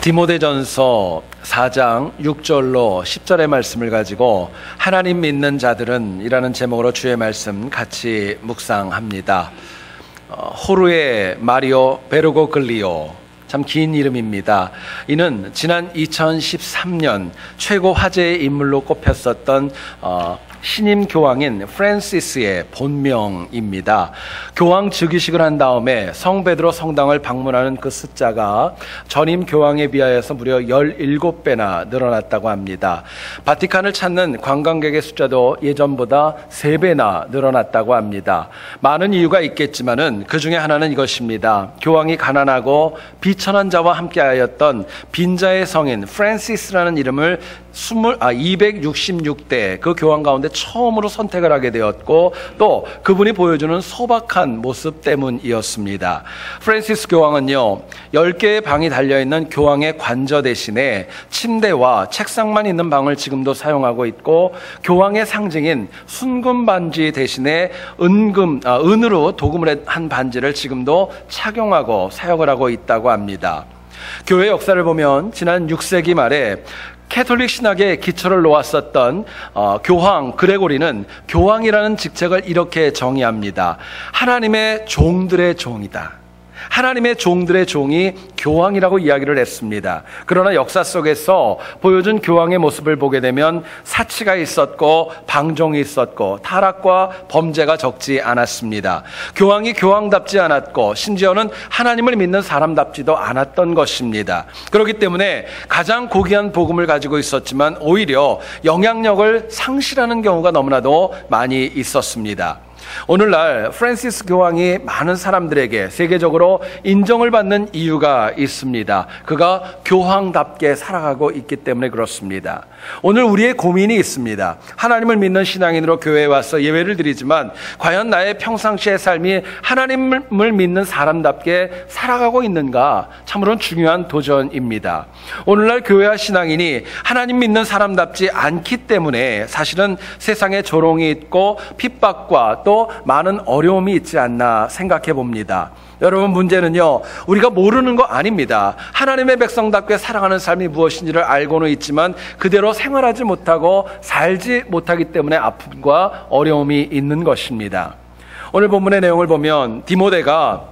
디모데전서 4장 6절로 10절의 말씀을 가지고 하나님 믿는 자들은 이라는 제목으로 주의 말씀 같이 묵상합니다. 호르에 마리오 베르고글리오, 참 긴 이름입니다. 이는 지난 2013년 최고 화제의 인물로 꼽혔었던 신임 교황인 프란시스의 본명입니다. 교황 즉위식을 한 다음에 성 베드로 성당을 방문하는 그 숫자가 전임 교황에 비하여서 무려 17배나 늘어났다고 합니다. 바티칸을 찾는 관광객의 숫자도 예전보다 3배나 늘어났다고 합니다. 많은 이유가 있겠지만은 그 중에 하나는 이것입니다. 교황이 가난하고 비천한 자와 함께하였던 빈자의 성인 프란시스라는 이름을 266대 그 교황 가운데 처음으로 선택을 하게 되었고, 또 그분이 보여주는 소박한 모습 때문이었습니다. 프란시스 교황은요, 10개의 방이 달려있는 교황의 관저 대신에 침대와 책상만 있는 방을 지금도 사용하고 있고, 교황의 상징인 순금 반지 대신에 은으로 도금을 한 반지를 지금도 착용하고 사용을 하고 있다고 합니다. 교회 역사를 보면 지난 6세기 말에 캐톨릭 신학의 기초를 놓았었던 교황 그레고리는 교황이라는 직책을 이렇게 정의합니다. 하나님의 종들의 종이다. 하나님의 종들의 종이 교황이라고 이야기를 했습니다. 그러나 역사 속에서 보여준 교황의 모습을 보게 되면 사치가 있었고 방종이 있었고 타락과 범죄가 적지 않았습니다. 교황이 교황답지 않았고 심지어는 하나님을 믿는 사람답지도 않았던 것입니다. 그렇기 때문에 가장 고귀한 복음을 가지고 있었지만 오히려 영향력을 상실하는 경우가 너무나도 많이 있었습니다. 오늘날 프란시스 교황이 많은 사람들에게 세계적으로 인정을 받는 이유가 있습니다. 그가 교황답게 살아가고 있기 때문에 그렇습니다. 오늘 우리의 고민이 있습니다. 하나님을 믿는 신앙인으로 교회에 와서 예배를 드리지만 과연 나의 평상시의 삶이 하나님을 믿는 사람답게 살아가고 있는가? 참으로 중요한 도전입니다. 오늘날 교회와 신앙인이 하나님 믿는 사람답지 않기 때문에 사실은 세상에 조롱이 있고 핍박과 또 많은 어려움이 있지 않나 생각해 봅니다. 여러분, 문제는요, 우리가 모르는 거 아닙니다. 하나님의 백성답게 살아가는 삶이 무엇인지를 알고는 있지만 그대로 생활하지 못하고 살지 못하기 때문에 아픔과 어려움이 있는 것입니다. 오늘 본문의 내용을 보면 디모데가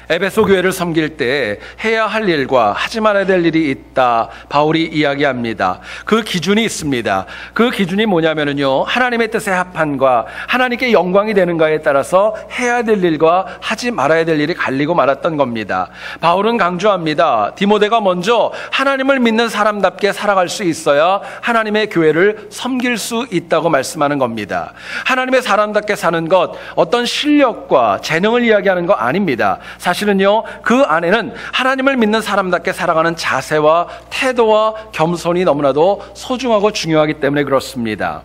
에베소 교회를 섬길 때 해야 할 일과 하지 말아야 될 일이 있다, 바울이 이야기합니다. 그 기준이 있습니다. 그 기준이 뭐냐면요, 하나님의 뜻에 합한과 하나님께 영광이 되는가에 따라서 해야 될 일과 하지 말아야 될 일이 갈리고 말았던 겁니다. 바울은 강조합니다. 디모데가 먼저 하나님을 믿는 사람답게 살아갈 수 있어야 하나님의 교회를 섬길 수 있다고 말씀하는 겁니다. 하나님의 사람답게 사는 것, 어떤 실력과 재능을 이야기하는 거 아닙니다. 사실은요, 그 안에는 하나님을 믿는 사람답게 살아가는 자세와 태도와 겸손이 너무나도 소중하고 중요하기 때문에 그렇습니다.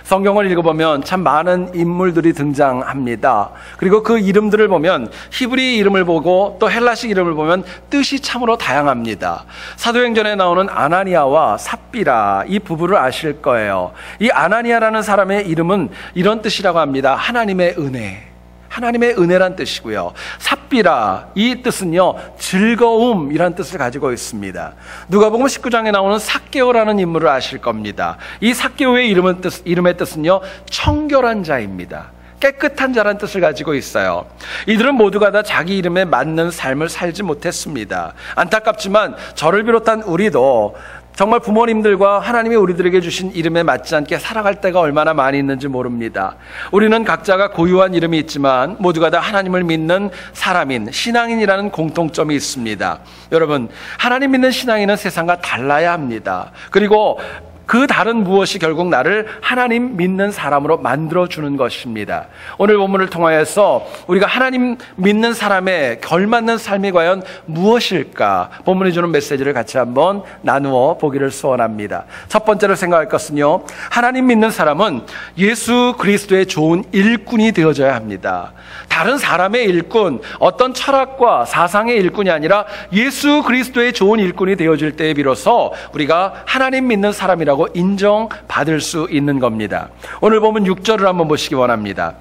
성경을 읽어보면 참 많은 인물들이 등장합니다. 그리고 그 이름들을 보면 히브리 이름을 보고 또 헬라식 이름을 보면 뜻이 참으로 다양합니다. 사도행전에 나오는 아나니아와 삽비라, 이 부부를 아실 거예요. 이 아나니아라는 사람의 이름은 이런 뜻이라고 합니다. 하나님의 은혜. 하나님의 은혜란 뜻이고요. 삽비라, 이 뜻은요, 즐거움이란 뜻을 가지고 있습니다. 누가복음 19장에 나오는 삭개오라는 인물을 아실 겁니다. 이 삭개오의 이름의 뜻은요, 청결한 자입니다. 깨끗한 자란 뜻을 가지고 있어요. 이들은 모두가 다 자기 이름에 맞는 삶을 살지 못했습니다. 안타깝지만 저를 비롯한 우리도 정말 부모님들과 하나님이 우리들에게 주신 이름에 맞지 않게 살아갈 때가 얼마나 많이 있는지 모릅니다. 우리는 각자가 고유한 이름이 있지만 모두가 다 하나님을 믿는 사람인, 신앙인이라는 공통점이 있습니다. 여러분, 하나님 믿는 신앙인은 세상과 달라야 합니다. 그리고 그 다른 무엇이 결국 나를 하나님 믿는 사람으로 만들어주는 것입니다. 오늘 본문을 통하여서 우리가 하나님 믿는 사람에 걸맞는 삶이 과연 무엇일까? 본문이 주는 메시지를 같이 한번 나누어 보기를 소원합니다. 첫 번째로 생각할 것은요, 하나님 믿는 사람은 예수 그리스도의 좋은 일꾼이 되어져야 합니다. 다른 사람의 일꾼, 어떤 철학과 사상의 일꾼이 아니라 예수 그리스도의 좋은 일꾼이 되어질 때에 비로소 우리가 하나님 믿는 사람이라고 인정받을 수 있는 겁니다. 오늘 보면 6절을 한번 보시기 원합니다.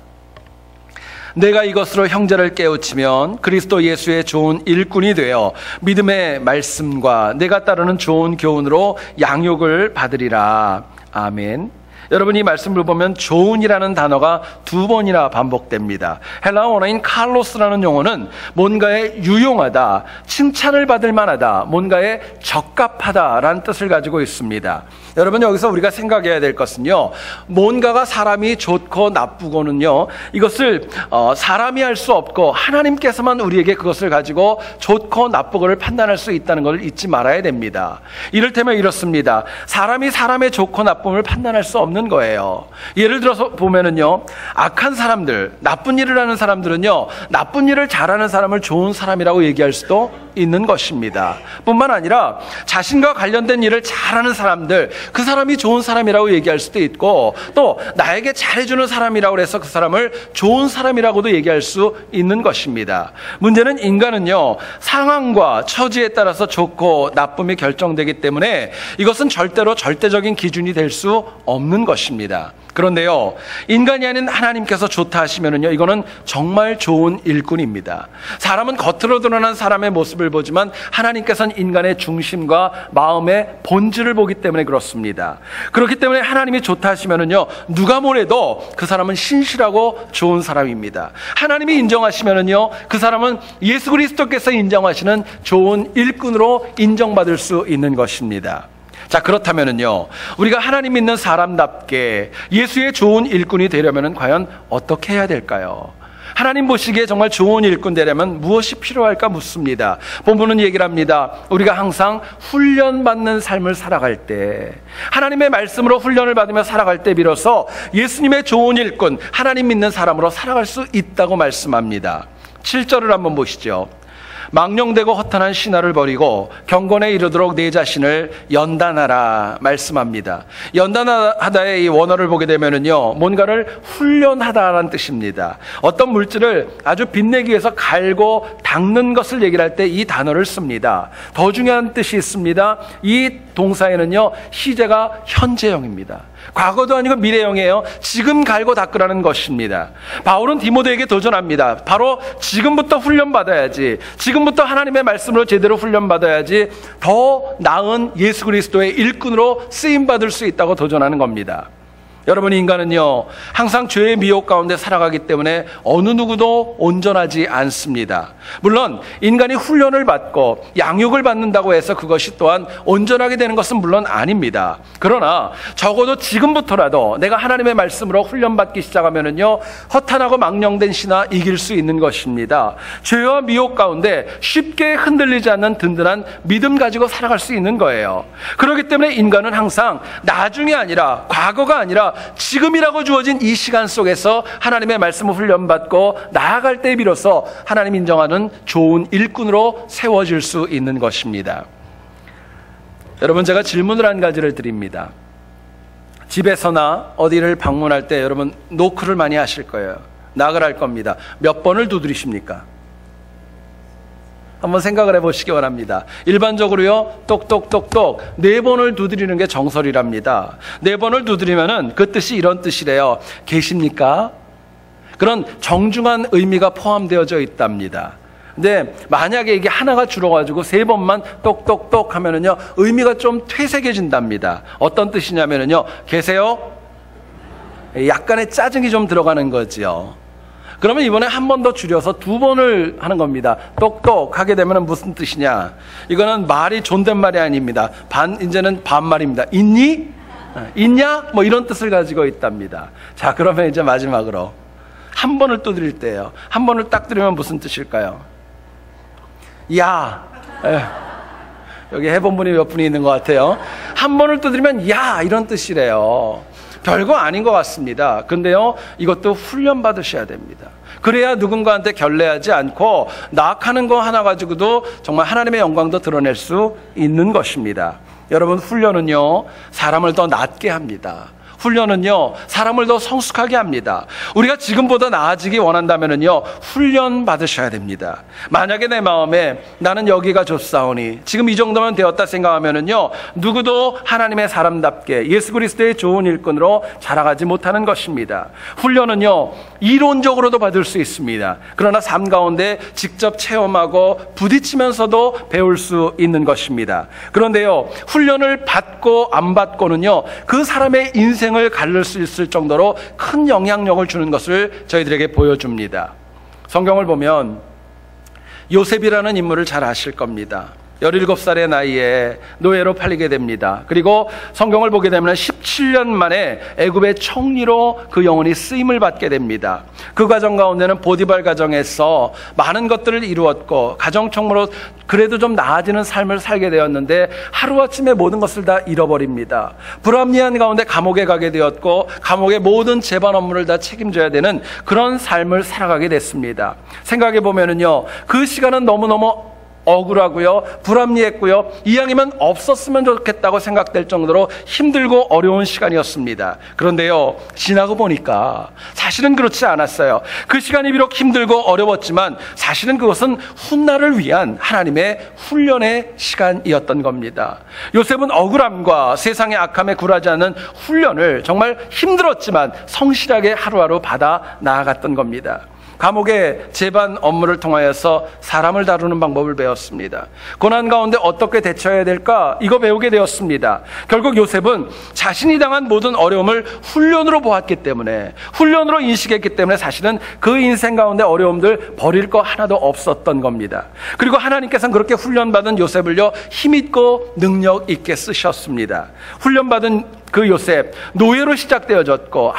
내가 이것으로 형제를 깨우치면 그리스도 예수의 좋은 일꾼이 되어 믿음의 말씀과 내가 따르는 좋은 교훈으로 양육을 받으리라. 아멘. 여러분, 이 말씀을 보면 좋은이라는 단어가 2번이나 반복됩니다. 헬라어 원어인 칼로스라는 용어는 뭔가에 유용하다, 칭찬을 받을 만하다, 뭔가에 적합하다라는 뜻을 가지고 있습니다. 여러분, 여기서 우리가 생각해야 될 것은요, 뭔가가 사람이 좋고 나쁘고는요, 이것을 사람이 할 수 없고 하나님께서만 우리에게 그것을 가지고 좋고 나쁘고를 판단할 수 있다는 걸 잊지 말아야 됩니다. 이를테면 이렇습니다. 사람이 사람의 좋고 나쁨을 판단할 수 없는 거예요. 예를 들어서 보면은요, 악한 사람들, 나쁜 일을 하는 사람들은요, 나쁜 일을 잘하는 사람을 좋은 사람이라고 얘기할 수도 있는 것입니다. 뿐만 아니라 자신과 관련된 일을 잘하는 사람들, 그 사람이 좋은 사람이라고 얘기할 수도 있고, 또 나에게 잘해주는 사람이라고 해서 그 사람을 좋은 사람이라고도 얘기할 수 있는 것입니다. 문제는 인간은요, 상황과 처지에 따라서 좋고 나쁨이 결정되기 때문에 이것은 절대로 절대적인 기준이 될 수 없는 것입니다. 그런데요, 인간이 아닌 하나님께서 좋다 하시면은요, 이거는 정말 좋은 일꾼입니다. 사람은 겉으로 드러난 사람의 모습을 보지만 하나님께서는 인간의 중심과 마음의 본질을 보기 때문에 그렇습니다. 그렇기 때문에 하나님이 좋다 하시면은요, 누가 뭐래도 그 사람은 신실하고 좋은 사람입니다. 하나님이 인정하시면은요, 그 사람은 예수 그리스도께서 인정하시는 좋은 일꾼으로 인정받을 수 있는 것입니다. 자, 그렇다면은요, 우리가 하나님 믿는 사람답게 예수의 좋은 일꾼이 되려면 과연 어떻게 해야 될까요? 하나님 보시기에 정말 좋은 일꾼 되려면 무엇이 필요할까 묻습니다. 본문은 얘기를 합니다. 우리가 항상 훈련받는 삶을 살아갈 때, 하나님의 말씀으로 훈련을 받으며 살아갈 때 비로소 예수님의 좋은 일꾼, 하나님 믿는 사람으로 살아갈 수 있다고 말씀합니다. 7절을 한번 보시죠. 망령되고 허탄한 신화를 버리고 경건에 이르도록 내 자신을 연단하라 말씀합니다. 연단하다의 이 원어를 보게 되면은요, 뭔가를 훈련하다라는 뜻입니다. 어떤 물질을 아주 빛내기 위해서 갈고 닦는 것을 얘기를 할 때 이 단어를 씁니다. 더 중요한 뜻이 있습니다. 이 동사에는요, 시제가 현재형입니다. 과거도 아니고 미래형이에요. 지금 갈고 닦으라는 것입니다. 바울은 디모데에게 도전합니다. 바로 지금부터 훈련받아야지, 지금부터 하나님의 말씀으로 제대로 훈련받아야지 더 나은 예수 그리스도의 일꾼으로 쓰임받을 수 있다고 도전하는 겁니다. 여러분, 인간은요, 항상 죄의 미혹 가운데 살아가기 때문에 어느 누구도 온전하지 않습니다. 물론 인간이 훈련을 받고 양육을 받는다고 해서 그것이 또한 온전하게 되는 것은 물론 아닙니다. 그러나 적어도 지금부터라도 내가 하나님의 말씀으로 훈련받기 시작하면은요, 허탄하고 망령된 신화 이길 수 있는 것입니다. 죄와 미혹 가운데 쉽게 흔들리지 않는 든든한 믿음 가지고 살아갈 수 있는 거예요. 그렇기 때문에 인간은 항상 나중이 아니라, 과거가 아니라 지금이라고 주어진 이 시간 속에서 하나님의 말씀을 훈련받고 나아갈 때 비로소 하나님 인정하는 좋은 일꾼으로 세워질 수 있는 것입니다. 여러분, 제가 질문을 한 가지를 드립니다. 집에서나 어디를 방문할 때 여러분 노크를 많이 하실 거예요. 낙을 할 겁니다. 몇 번을 두드리십니까? 한번 생각을 해보시기 바랍니다. 일반적으로요, 똑똑똑똑 4번을 두드리는 게 정설이랍니다. 4번을 두드리면은 그 뜻이 이런 뜻이래요. 계십니까? 그런 정중한 의미가 포함되어져 있답니다. 근데 만약에 이게 하나가 줄어가지고 3번만 똑똑똑 하면은요, 의미가 좀 퇴색해진답니다. 어떤 뜻이냐면은요, 계세요? 약간의 짜증이 좀 들어가는 거지요. 그러면 이번에 한 번 더 줄여서 2번을 하는 겁니다. 똑똑 하게 되면 무슨 뜻이냐? 이거는 말이 존댓말이 아닙니다. 이제는 반말입니다. 있니? 있냐? 뭐 이런 뜻을 가지고 있답니다. 자, 그러면 이제 마지막으로 한 번을 또 드릴 때예요. 한 번을 딱 드리면 무슨 뜻일까요? 야. 여기 해본 분이 몇 분이 있는 것 같아요. 한 번을 또 드리면 야, 이런 뜻이래요. 별거 아닌 것 같습니다. 근데요, 이것도 훈련 받으셔야 됩니다. 그래야 누군가한테 결례하지 않고 나악하는 거 하나 가지고도 정말 하나님의 영광도 드러낼 수 있는 것입니다. 여러분, 훈련은요, 사람을 더 낫게 합니다. 훈련은요, 사람을 더 성숙하게 합니다. 우리가 지금보다 나아지기 원한다면은요, 훈련 받으셔야 됩니다. 만약에 내 마음에 나는 여기가 좋사오니 지금 이 정도면 되었다 생각하면은요, 누구도 하나님의 사람답게 예수 그리스도의 좋은 일꾼으로 자라가지 못하는 것입니다. 훈련은요, 이론적으로도 받을 수 있습니다. 그러나 삶 가운데 직접 체험하고 부딪히면서도 배울 수 있는 것입니다. 그런데요, 훈련을 받고 안 받고는요, 그 사람의 인생을 가를 수 있을 정도로 큰 영향력을 주는 것을 저희들에게 보여줍니다. 성경을 보면 요셉이라는 인물을 잘 아실 겁니다. 17살의 나이에 노예로 팔리게 됩니다. 그리고 성경을 보게 되면 17년 만에 애굽의 총리로 그 영혼이 쓰임을 받게 됩니다. 그 과정 가운데는 보디발 가정에서 많은 것들을 이루었고 가정총무로 그래도 좀 나아지는 삶을 살게 되었는데 하루아침에 모든 것을 다 잃어버립니다. 불합리한 가운데 감옥에 가게 되었고 감옥의 모든 재반 업무를 다 책임져야 되는 그런 삶을 살아가게 됐습니다. 생각해 보면은요, 그 시간은 너무너무 억울하고요, 불합리했고요, 이왕이면 없었으면 좋겠다고 생각될 정도로 힘들고 어려운 시간이었습니다. 그런데요, 지나고 보니까 사실은 그렇지 않았어요. 그 시간이 비록 힘들고 어려웠지만 사실은 그것은 훗날을 위한 하나님의 훈련의 시간이었던 겁니다. 요셉은 억울함과 세상의 악함에 굴하지 않는 훈련을 정말 힘들었지만 성실하게 하루하루 받아 나아갔던 겁니다. 감옥의 재반 업무를 통하여서 사람을 다루는 방법을 배웠습니다. 고난 가운데 어떻게 대처해야 될까? 이거 배우게 되었습니다. 결국 요셉은 자신이 당한 모든 어려움을 훈련으로 보았기 때문에, 훈련으로 인식했기 때문에 사실은 그 인생 가운데 어려움들 버릴 거 하나도 없었던 겁니다. 그리고 하나님께서는 그렇게 훈련받은 요셉을요, 힘있고 능력 있게 쓰셨습니다. 훈련받은 그 요셉, 노예로 시작되어졌고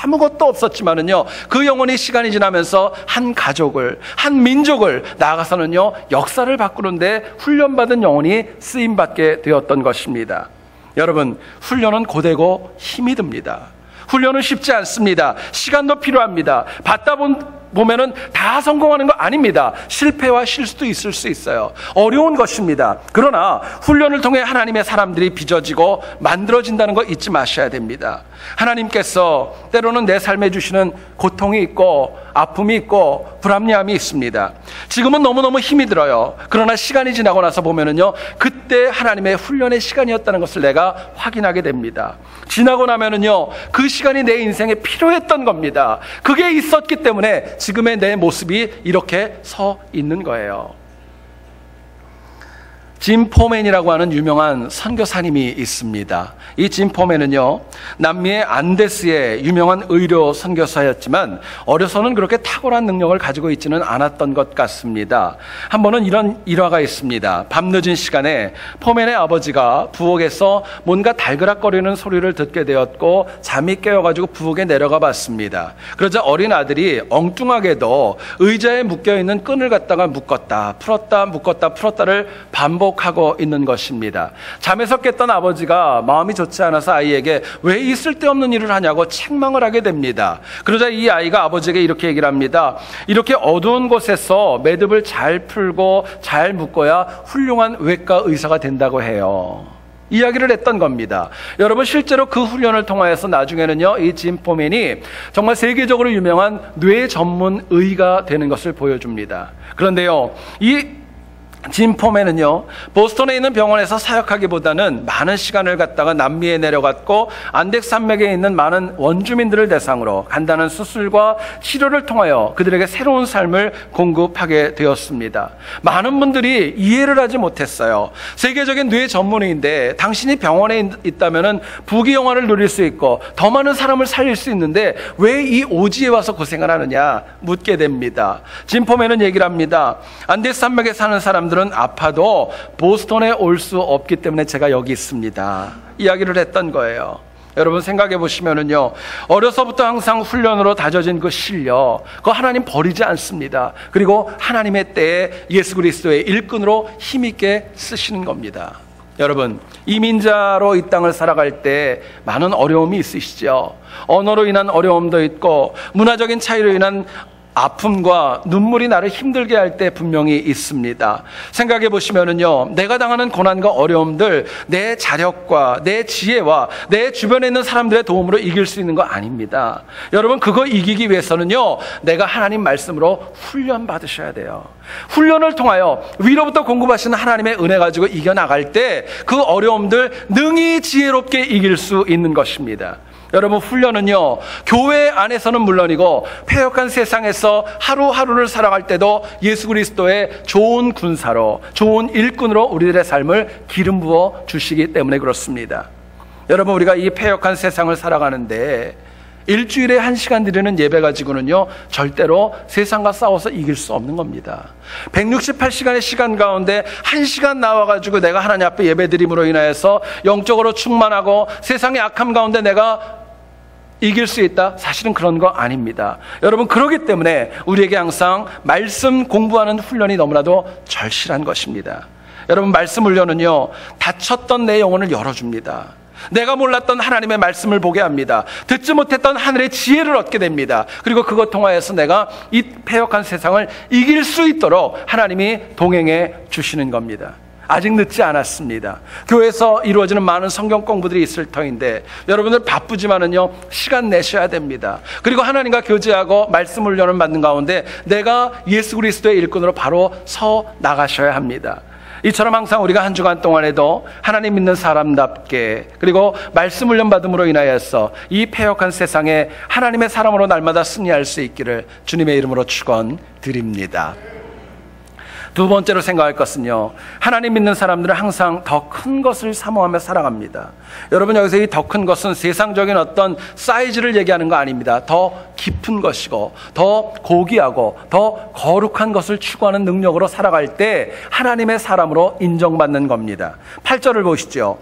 아무것도 없었지만은요, 그 영혼이 시간이 지나면서 한 가족을, 한 민족을, 나아가서는요, 역사를 바꾸는데 훈련받은 영혼이 쓰임받게 되었던 것입니다. 여러분, 훈련은 고되고 힘이 듭니다. 훈련은 쉽지 않습니다. 시간도 필요합니다. 받다 보면은 다 성공하는 거 아닙니다. 실패와 실수도 있을 수 있어요. 어려운 것입니다. 그러나 훈련을 통해 하나님의 사람들이 빚어지고 만들어진다는 거 잊지 마셔야 됩니다. 하나님께서 때로는 내 삶에 주시는 고통이 있고 아픔이 있고 불합리함이 있습니다. 지금은 너무너무 힘이 들어요. 그러나 시간이 지나고 나서 보면은요, 그때 하나님의 훈련의 시간이었다는 것을 내가 확인하게 됩니다. 지나고 나면은요, 그 시간이 내 인생에 필요했던 겁니다. 그게 있었기 때문에 지금의 내 모습이 이렇게 서 있는 거예요. 짐 포맨이라고 하는 유명한 선교사님이 있습니다. 이 짐 포맨은요, 남미의 안데스의 유명한 의료 선교사였지만 어려서는 그렇게 탁월한 능력을 가지고 있지는 않았던 것 같습니다. 한 번은 이런 일화가 있습니다. 밤늦은 시간에 포맨의 아버지가 부엌에서 뭔가 달그락거리는 소리를 듣게 되었고 잠이 깨어가지고 부엌에 내려가 봤습니다. 그러자 어린 아들이 엉뚱하게도 의자에 묶여있는 끈을 갖다가 묶었다 풀었다 묶었다 풀었다를 반복하고 있는 것입니다. 잠에서 깼던 아버지가 마음이 좋지 않아서 아이에게 왜 이 쓸데없는 일을 하냐고 책망을 하게 됩니다. 그러자 이 아이가 아버지에게 이렇게 얘기를 합니다. 이렇게 어두운 곳에서 매듭을 잘 풀고 잘 묶어야 훌륭한 외과 의사가 된다고 해요. 이야기를 했던 겁니다. 여러분, 실제로 그 훈련을 통하여서 나중에는요, 이 짐 포맨이 정말 세계적으로 유명한 뇌 전문 의가 되는 것을 보여줍니다. 그런데요, 이 짐 포맨은요, 보스턴에 있는 병원에서 사역하기보다는 많은 시간을 갖다가 남미에 내려갔고 안덱 산맥에 있는 많은 원주민들을 대상으로 간단한 수술과 치료를 통하여 그들에게 새로운 삶을 공급하게 되었습니다. 많은 분들이 이해를 하지 못했어요. 세계적인 뇌 전문의인데 당신이 병원에 있다면은 부귀영화를 누릴 수 있고 더 많은 사람을 살릴 수 있는데 왜 이 오지에 와서 고생을 하느냐 묻게 됩니다. 짐 포맨은 얘기를 합니다. 안덱 산맥에 사는 사람들은 아파도 보스턴에 올 수 없기 때문에 제가 여기 있습니다. 이야기를 했던 거예요. 여러분, 생각해 보시면은요, 어려서부터 항상 훈련으로 다져진 그 실력, 그거 하나님 버리지 않습니다. 그리고 하나님의 때에 예수 그리스도의 일꾼으로 힘있게 쓰시는 겁니다. 여러분, 이민자로 이 땅을 살아갈 때 많은 어려움이 있으시죠. 언어로 인한 어려움도 있고 문화적인 차이로 인한 아픔과 눈물이 나를 힘들게 할 때 분명히 있습니다. 생각해 보시면은요, 내가 당하는 고난과 어려움들 내 자력과 내 지혜와 내 주변에 있는 사람들의 도움으로 이길 수 있는 거 아닙니다. 여러분, 그거 이기기 위해서는요, 내가 하나님 말씀으로 훈련 받으셔야 돼요. 훈련을 통하여 위로부터 공급하시는 하나님의 은혜 가지고 이겨나갈 때 그 어려움들 능히 지혜롭게 이길 수 있는 것입니다. 여러분, 훈련은요, 교회 안에서는 물론이고 패역한 세상에서 하루하루를 살아갈 때도 예수 그리스도의 좋은 군사로, 좋은 일꾼으로 우리들의 삶을 기름 부어 주시기 때문에 그렇습니다. 여러분, 우리가 이 패역한 세상을 살아가는데 일주일에 1시간 드리는 예배 가지고는요, 절대로 세상과 싸워서 이길 수 없는 겁니다. 168시간의 시간 가운데 1시간 나와가지고 내가 하나님 앞에 예배 드림으로 인하여서 영적으로 충만하고 세상의 악함 가운데 내가 이길 수 있다? 사실은 그런 거 아닙니다. 여러분, 그렇기 때문에 우리에게 항상 말씀 공부하는 훈련이 너무나도 절실한 것입니다. 여러분, 말씀 훈련은요, 닫혔던 내 영혼을 열어줍니다. 내가 몰랐던 하나님의 말씀을 보게 합니다. 듣지 못했던 하늘의 지혜를 얻게 됩니다. 그리고 그것 통하여서 내가 이 패역한 세상을 이길 수 있도록 하나님이 동행해 주시는 겁니다. 아직 늦지 않았습니다. 교회에서 이루어지는 많은 성경 공부들이 있을 터인데 여러분들 바쁘지만은요, 시간 내셔야 됩니다. 그리고 하나님과 교제하고 말씀 훈련을 받는 가운데 내가 예수 그리스도의 일꾼으로 바로 서 나가셔야 합니다. 이처럼 항상 우리가 한 주간 동안에도 하나님 믿는 사람답게, 그리고 말씀 훈련 받음으로 인하여서 이 패역한 세상에 하나님의 사람으로 날마다 승리할 수 있기를 주님의 이름으로 축원드립니다. 두 번째로 생각할 것은요, 하나님 믿는 사람들은 항상 더 큰 것을 사모하며 살아갑니다. 여러분, 여기서 이 더 큰 것은 세상적인 어떤 사이즈를 얘기하는 거 아닙니다. 더 깊은 것이고 더 고귀하고 더 거룩한 것을 추구하는 능력으로 살아갈 때 하나님의 사람으로 인정받는 겁니다. 8절을 보시죠.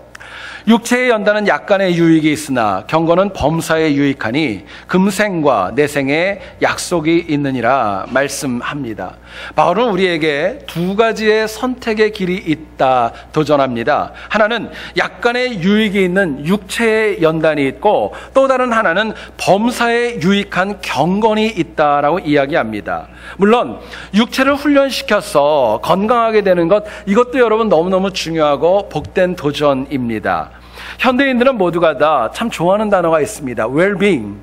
육체의 연단은 약간의 유익이 있으나 경건은 범사에 유익하니 금생과 내생에 약속이 있느니라 말씀합니다. 바울은 우리에게 두 가지의 선택의 길이 있다 도전합니다. 하나는 약간의 유익이 있는 육체의 연단이 있고, 또 다른 하나는 범사에 유익한 경건이 있다라고 이야기합니다. 물론 육체를 훈련시켜서 건강하게 되는 것, 이것도 여러분 너무너무 중요하고 복된 도전입니다. 현대인들은 모두가 다 참 좋아하는 단어가 있습니다. well-being.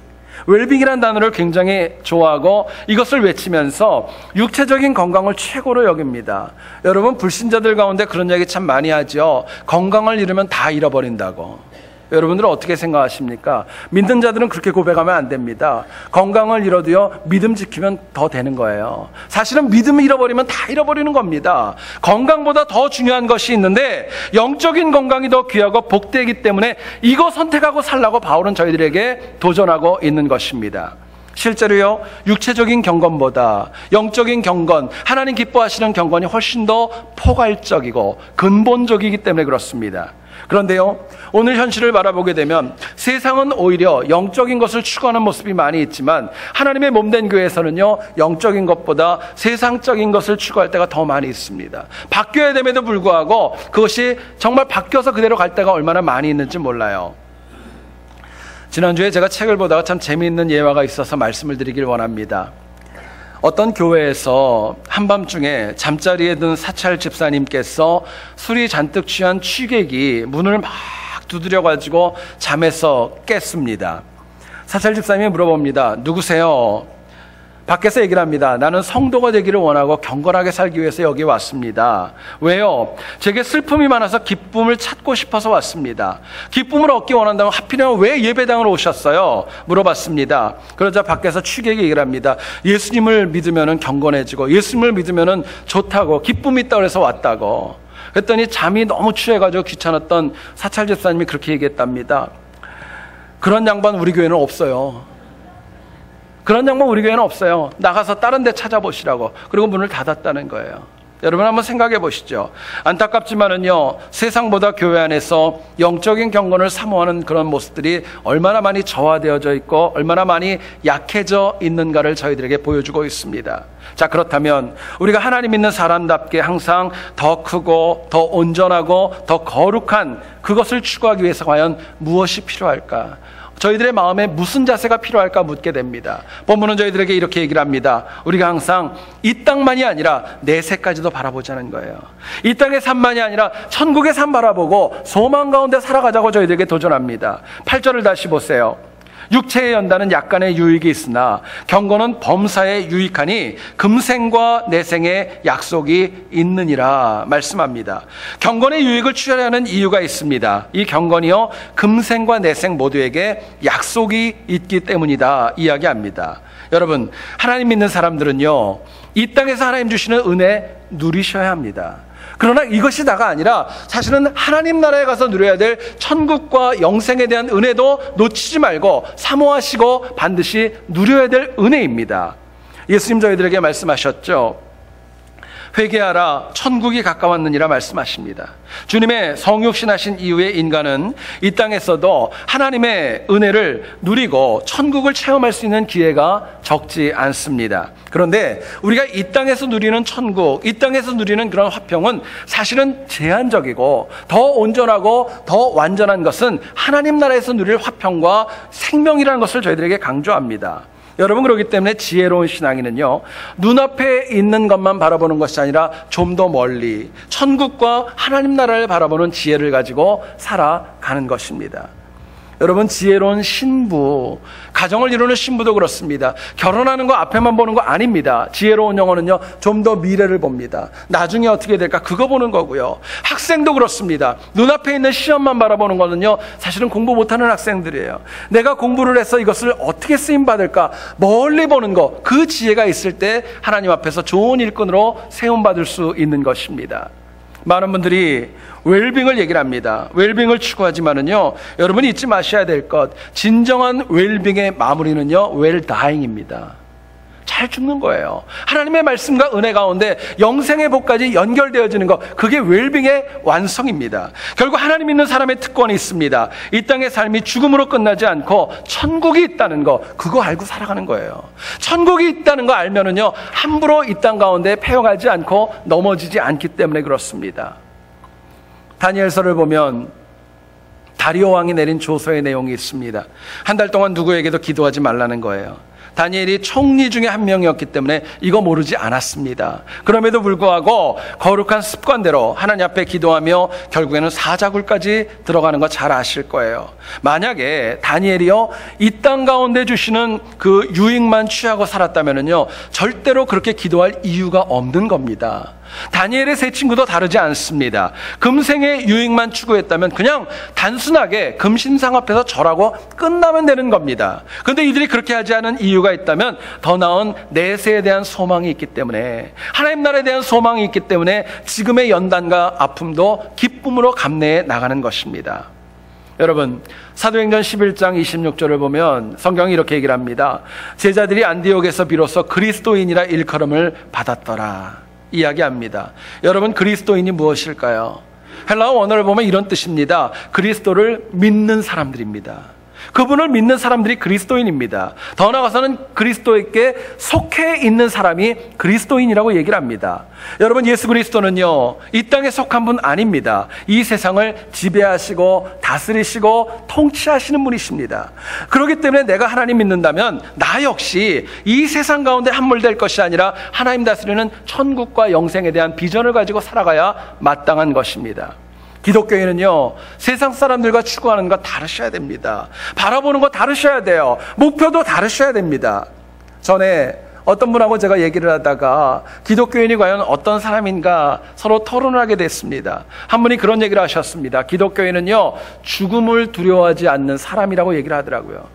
웰빙이라는 단어를 굉장히 좋아하고 이것을 외치면서 육체적인 건강을 최고로 여깁니다. 여러분, 불신자들 가운데 그런 얘기 참 많이 하죠. 건강을 잃으면 다 잃어버린다고. 여러분들은 어떻게 생각하십니까? 믿는 자들은 그렇게 고백하면 안 됩니다. 건강을 잃어도요, 믿음 지키면 더 되는 거예요. 사실은 믿음을 잃어버리면 다 잃어버리는 겁니다. 건강보다 더 중요한 것이 있는데 영적인 건강이 더 귀하고 복되기 때문에 이거 선택하고 살라고 바울은 저희들에게 도전하고 있는 것입니다. 실제로요, 육체적인 경건보다 영적인 경건, 하나님 기뻐하시는 경건이 훨씬 더 포괄적이고 근본적이기 때문에 그렇습니다. 그런데요, 오늘 현실을 바라보게 되면 세상은 오히려 영적인 것을 추구하는 모습이 많이 있지만 하나님의 몸된 교회에서는요, 영적인 것보다 세상적인 것을 추구할 때가 더 많이 있습니다. 바뀌어야 됨에도 불구하고 그것이 정말 바뀌어서 그대로 갈 때가 얼마나 많이 있는지 몰라요. 지난주에 제가 책을 보다가 참 재미있는 예화가 있어서 말씀을 드리길 원합니다. 어떤 교회에서 한밤중에 잠자리에 든 사찰 집사님께서 술이 잔뜩 취한 취객이 문을 막 두드려가지고 잠에서 깼습니다. 사찰 집사님이 물어봅니다. 누구세요? 밖에서 얘기를 합니다. 나는 성도가 되기를 원하고 경건하게 살기 위해서 여기 왔습니다. 왜요? 제게 슬픔이 많아서 기쁨을 찾고 싶어서 왔습니다. 기쁨을 얻기 원한다면 하필이면 왜 예배당으로 오셨어요? 물어봤습니다. 그러자 밖에서 취객이 얘기를 합니다. 예수님을 믿으면 경건해지고 예수님을 믿으면 좋다고, 기쁨이 있다고 해서 왔다고. 그랬더니 잠이 너무 취해가지고 귀찮았던 사찰 집사님이 그렇게 얘기했답니다. 그런 양반 우리 교회는 없어요. 그런 양반 우리 교회는 없어요. 나가서 다른 데 찾아보시라고. 그리고 문을 닫았다는 거예요. 여러분, 한번 생각해 보시죠. 안타깝지만은요, 세상보다 교회 안에서 영적인 경건을 사모하는 그런 모습들이 얼마나 많이 저하되어져 있고 얼마나 많이 약해져 있는가를 저희들에게 보여주고 있습니다. 자, 그렇다면 우리가 하나님 믿는 사람답게 항상 더 크고 더 온전하고 더 거룩한 그것을 추구하기 위해서 과연 무엇이 필요할까? 저희들의 마음에 무슨 자세가 필요할까 묻게 됩니다. 본문은 저희들에게 이렇게 얘기를 합니다. 우리가 항상 이 땅만이 아니라 내세까지도 바라보자는 거예요. 이 땅의 삶만이 아니라 천국의 삶 바라보고 소망 가운데 살아가자고 저희들에게 도전합니다. 8절을 다시 보세요. 육체의 연단은 약간의 유익이 있으나 경건은 범사에 유익하니 금생과 내생의 약속이 있느니라 말씀합니다. 경건의 유익을 취하려는 이유가 있습니다. 이 경건이요 금생과 내생 모두에게 약속이 있기 때문이다 이야기합니다. 여러분, 하나님 믿는 사람들은요 이 땅에서 하나님 주시는 은혜 누리셔야 합니다. 그러나 이것이 다가 아니라 사실은 하나님 나라에 가서 누려야 될 천국과 영생에 대한 은혜도 놓치지 말고 사모하시고 반드시 누려야 될 은혜입니다. 예수님 저희들에게 말씀하셨죠. 회개하라 천국이 가까웠느니라 말씀하십니다. 주님의 성육신하신 이후에 인간은 이 땅에서도 하나님의 은혜를 누리고 천국을 체험할 수 있는 기회가 적지 않습니다. 그런데 우리가 이 땅에서 누리는 천국, 이 땅에서 누리는 그런 화평은 사실은 제한적이고 더 온전하고 더 완전한 것은 하나님 나라에서 누릴 화평과 생명이라는 것을 저희들에게 강조합니다. 여러분, 그렇기 때문에 지혜로운 신앙인은요 눈앞에 있는 것만 바라보는 것이 아니라 좀 더 멀리 천국과 하나님 나라를 바라보는 지혜를 가지고 살아가는 것입니다. 여러분, 지혜로운 신부, 가정을 이루는 신부도 그렇습니다. 결혼하는 거 앞에만 보는 거 아닙니다. 지혜로운 영혼은요 좀 더 미래를 봅니다. 나중에 어떻게 될까 그거 보는 거고요. 학생도 그렇습니다. 눈앞에 있는 시험만 바라보는 거는요 사실은 공부 못하는 학생들이에요. 내가 공부를 해서 이것을 어떻게 쓰임받을까 멀리 보는 거, 그 지혜가 있을 때 하나님 앞에서 좋은 일꾼으로 세움받을 수 있는 것입니다. 많은 분들이 웰빙을 얘기를 합니다. 웰빙을 추구하지만은요 여러분이 잊지 마셔야 될 것, 진정한 웰빙의 마무리는요 웰다잉입니다. 잘 죽는 거예요. 하나님의 말씀과 은혜 가운데 영생의 복까지 연결되어지는 것, 그게 웰빙의 완성입니다. 결국 하나님 있는 사람의 특권이 있습니다. 이 땅의 삶이 죽음으로 끝나지 않고 천국이 있다는 거, 그거 알고 살아가는 거예요. 천국이 있다는 거 알면은요 함부로 이 땅 가운데 패여가지 않고 넘어지지 않기 때문에 그렇습니다. 다니엘서를 보면 다리오 왕이 내린 조서의 내용이 있습니다. 한 달 동안 누구에게도 기도하지 말라는 거예요. 다니엘이 총리 중에 한 명이었기 때문에 이거 모르지 않았습니다. 그럼에도 불구하고 거룩한 습관대로 하나님 앞에 기도하며 결국에는 사자굴까지 들어가는 거 잘 아실 거예요. 만약에 다니엘이요 이 땅 가운데 주시는 그 유익만 취하고 살았다면은요 절대로 그렇게 기도할 이유가 없는 겁니다. 다니엘의 세 친구도 다르지 않습니다. 금생의 유익만 추구했다면 그냥 단순하게 금신상 앞에서 절하고 끝나면 되는 겁니다. 그런데 이들이 그렇게 하지 않은 이유가 있다면 더 나은 내세에 대한 소망이 있기 때문에, 하나님 나라에 대한 소망이 있기 때문에 지금의 연단과 아픔도 기쁨으로 감내해 나가는 것입니다. 여러분, 사도행전 11장 26절을 보면 성경이 이렇게 얘기를 합니다. 제자들이 안디옥에서 비로소 그리스도인이라 일컬음을 받았더라 이야기합니다. 여러분, 그리스도인이 무엇일까요? 헬라어 원어를 보면 이런 뜻입니다. 그리스도를 믿는 사람들입니다. 그분을 믿는 사람들이 그리스도인입니다. 더 나아가서는 그리스도에게 속해 있는 사람이 그리스도인이라고 얘기를 합니다. 여러분, 예수 그리스도는요 이 땅에 속한 분 아닙니다. 이 세상을 지배하시고 다스리시고 통치하시는 분이십니다. 그렇기 때문에 내가 하나님 믿는다면 나 역시 이 세상 가운데 함몰될 것이 아니라 하나님 다스리는 천국과 영생에 대한 비전을 가지고 살아가야 마땅한 것입니다. 기독교인은요 세상 사람들과 추구하는 거 다르셔야 됩니다. 바라보는 거 다르셔야 돼요. 목표도 다르셔야 됩니다. 전에 어떤 분하고 제가 얘기를 하다가 기독교인이 과연 어떤 사람인가 서로 토론을 하게 됐습니다. 한 분이 그런 얘기를 하셨습니다. 기독교인은요 죽음을 두려워하지 않는 사람이라고 얘기를 하더라고요.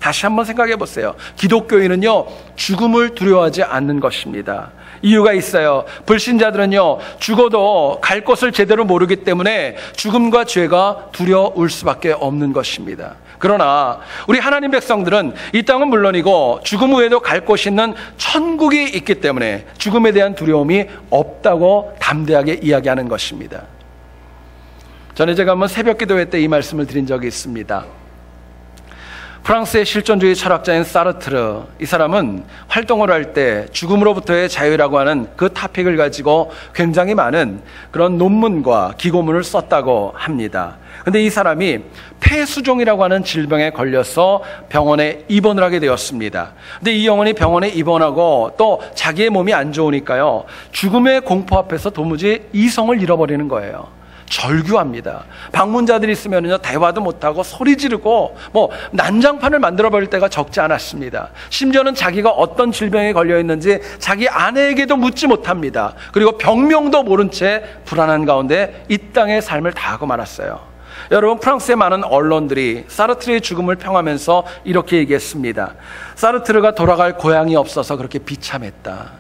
다시 한번 생각해 보세요. 기독교인은요 죽음을 두려워하지 않는 것입니다. 이유가 있어요. 불신자들은요 죽어도 갈 곳을 제대로 모르기 때문에 죽음과 죄가 두려울 수밖에 없는 것입니다. 그러나 우리 하나님 백성들은 이 땅은 물론이고 죽음 후에도 갈 곳이 있는 천국이 있기 때문에 죽음에 대한 두려움이 없다고 담대하게 이야기하는 것입니다. 전에 제가 한번 새벽 기도회 때 이 말씀을 드린 적이 있습니다. 프랑스의 실존주의 철학자인 사르트르, 이 사람은 활동을 할 때 죽음으로부터의 자유라고 하는 그 토픽을 가지고 굉장히 많은 그런 논문과 기고문을 썼다고 합니다. 근데 이 사람이 폐수종이라고 하는 질병에 걸려서 병원에 입원을 하게 되었습니다. 근데 이 영혼이 병원에 입원하고 또 자기의 몸이 안 좋으니까요, 죽음의 공포 앞에서 도무지 이성을 잃어버리는 거예요. 절규합니다. 방문자들이 있으면요, 대화도 못하고 소리 지르고 난장판을 만들어버릴 때가 적지 않았습니다. 심지어는 자기가 어떤 질병에 걸려 있는지 자기 아내에게도 묻지 못합니다. 그리고 병명도 모른 채 불안한 가운데 이 땅의 삶을 다하고 말았어요. 여러분, 프랑스의 많은 언론들이 사르트르의 죽음을 평하면서 이렇게 얘기했습니다. 사르트르가 돌아갈 고향이 없어서 그렇게 비참했다.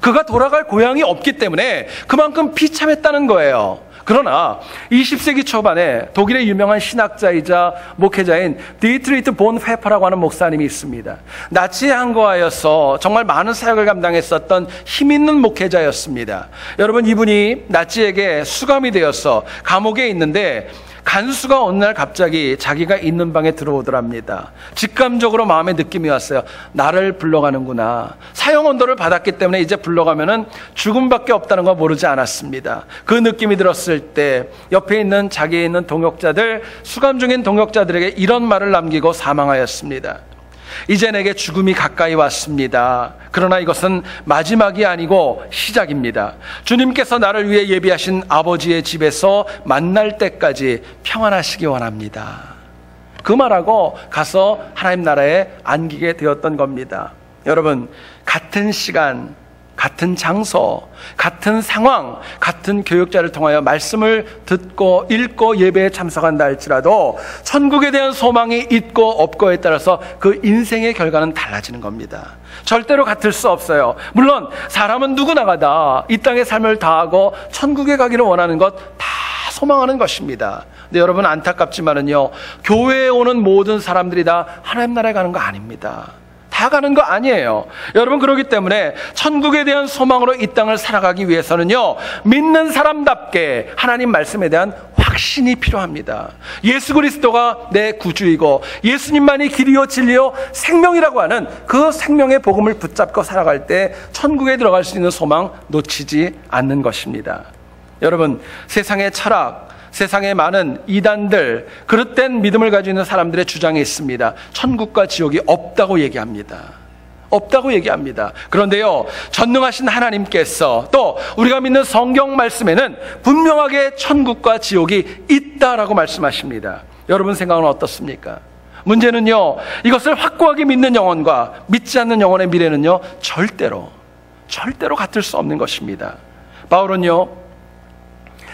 그가 돌아갈 고향이 없기 때문에 그만큼 비참했다는 거예요. 그러나 20세기 초반에 독일의 유명한 신학자이자 목회자인 디트리트 본 페퍼라고 하는 목사님이 있습니다. 나치에 항거하여서 정말 많은 사역을 감당했었던 힘있는 목회자였습니다. 여러분, 이분이 나치에게 수감이 되어서 감옥에 있는데 간수가 어느 날 갑자기 자기가 있는 방에 들어오더랍니다. 직감적으로 마음에 느낌이 왔어요. 나를 불러가는구나. 사형 언도를 받았기 때문에 이제 불러가면은 죽음밖에 없다는 거 모르지 않았습니다. 그 느낌이 들었을 때 옆에 있는 자기에 있는 동역자들, 수감 중인 동역자들에게 이런 말을 남기고 사망하였습니다. 이제 내게 죽음이 가까이 왔습니다. 그러나 이것은 마지막이 아니고 시작입니다. 주님께서 나를 위해 예비하신 아버지의 집에서 만날 때까지 평안하시기 원합니다. 그 말하고 가서 하나님 나라에 안기게 되었던 겁니다. 여러분, 같은 시간, 같은 장소, 같은 상황, 같은 교육자를 통하여 말씀을 듣고 읽고 예배에 참석한다 할지라도 천국에 대한 소망이 있고 없고에 따라서 그 인생의 결과는 달라지는 겁니다. 절대로 같을 수 없어요. 물론 사람은 누구나가 다 이 땅의 삶을 다하고 천국에 가기를 원하는 것 다 소망하는 것입니다. 근데 여러분, 안타깝지만은요, 교회에 오는 모든 사람들이 다 하나님 나라에 가는 거 아닙니다. 다 가는 거 아니에요. 여러분, 그렇기 때문에 천국에 대한 소망으로 이 땅을 살아가기 위해서는요, 믿는 사람답게 하나님 말씀에 대한 확신이 필요합니다. 예수 그리스도가 내 구주이고 예수님만이 길이요 진리요 생명이라고 하는 그 생명의 복음을 붙잡고 살아갈 때 천국에 들어갈 수 있는 소망 놓치지 않는 것입니다. 여러분, 세상의 철학, 세상에 많은 이단들, 그릇된 믿음을 가지고 있는 사람들의 주장이 있습니다. 천국과 지옥이 없다고 얘기합니다. 없다고 얘기합니다. 그런데요, 전능하신 하나님께서 또 우리가 믿는 성경 말씀에는 분명하게 천국과 지옥이 있다라고 말씀하십니다. 여러분 생각은 어떻습니까? 문제는요, 이것을 확고하게 믿는 영혼과 믿지 않는 영혼의 미래는요, 절대로 같을 수 없는 것입니다. 바울은요,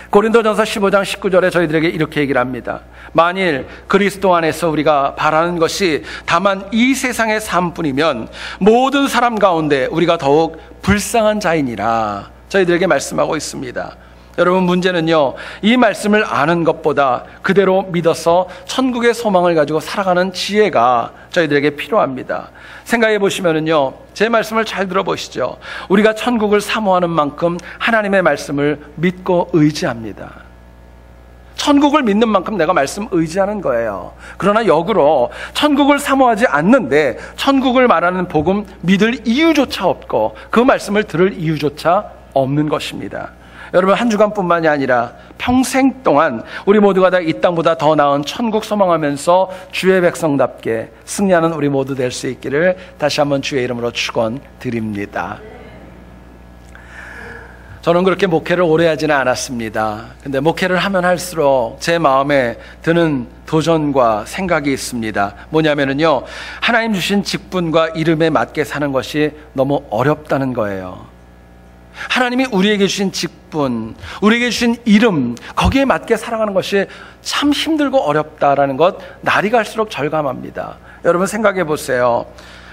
고린도전서 15장 19절에 저희들에게 이렇게 얘기를 합니다. 만일 그리스도 안에서 우리가 바라는 것이 다만 이 세상의 삶뿐이면 모든 사람 가운데 우리가 더욱 불쌍한 자이니라 저희들에게 말씀하고 있습니다. 여러분, 문제는요, 이 말씀을 아는 것보다 그대로 믿어서 천국의 소망을 가지고 살아가는 지혜가 저희들에게 필요합니다. 생각해 보시면은요, 제 말씀을 잘 들어보시죠. 우리가 천국을 사모하는 만큼 하나님의 말씀을 믿고 의지합니다. 천국을 믿는 만큼 내가 말씀 의지하는 거예요. 그러나 역으로 천국을 사모하지 않는데 천국을 말하는 복음 믿을 이유조차 없고 그 말씀을 들을 이유조차 없는 것입니다. 여러분, 한 주간뿐만이 아니라 평생 동안 우리 모두가 다 이 땅보다 더 나은 천국 소망하면서 주의 백성답게 승리하는 우리 모두 될 수 있기를 다시 한번 주의 이름으로 축원드립니다. 저는 그렇게 목회를 오래 하지는 않았습니다. 근데 목회를 하면 할수록 제 마음에 드는 도전과 생각이 있습니다. 뭐냐면요, 하나님 주신 직분과 이름에 맞게 사는 것이 너무 어렵다는 거예요. 하나님이 우리에게 주신 직분, 우리에게 주신 이름, 거기에 맞게 살아가는 것이 참 힘들고 어렵다라는 것, 날이 갈수록 절감합니다. 여러분 생각해 보세요.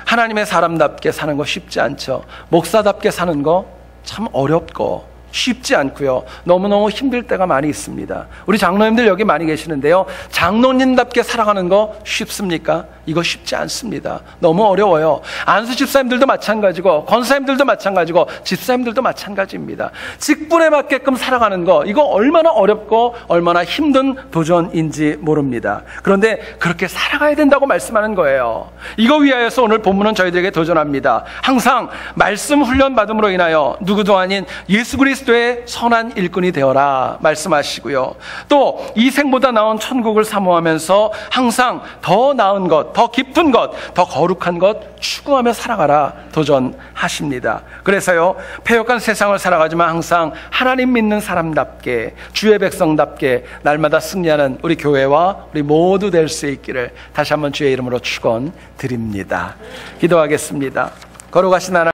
하나님의 사람답게 사는 거 쉽지 않죠. 목사답게 사는 거 참 어렵고 쉽지 않고요. 너무너무 힘들 때가 많이 있습니다. 우리 장로님들 여기 많이 계시는데요. 장로님답게 살아가는 거 쉽습니까? 이거 쉽지 않습니다. 너무 어려워요. 안수 집사님들도 마찬가지고 권사님들도 마찬가지고 집사님들도 마찬가지입니다. 직분에 맞게끔 살아가는 거 이거 얼마나 어렵고 얼마나 힘든 도전인지 모릅니다. 그런데 그렇게 살아가야 된다고 말씀하는 거예요. 이거 위하여서 오늘 본문은 저희들에게 도전합니다. 항상 말씀 훈련 받음으로 인하여 누구도 아닌 예수 그리스도의 선한 일꾼이 되어라 말씀하시고요. 또 이 생보다 나은 천국을 사모하면서 항상 더 나은 것, 더 깊은 것, 더 거룩한 것 추구하며 살아가라 도전하십니다. 그래서요, 패역한 세상을 살아가지만 항상 하나님 믿는 사람답게, 주의 백성답게 날마다 승리하는 우리 교회와 우리 모두 될 수 있기를 다시 한번 주의 이름으로 축원드립니다. 기도하겠습니다. 거룩하신 하나님,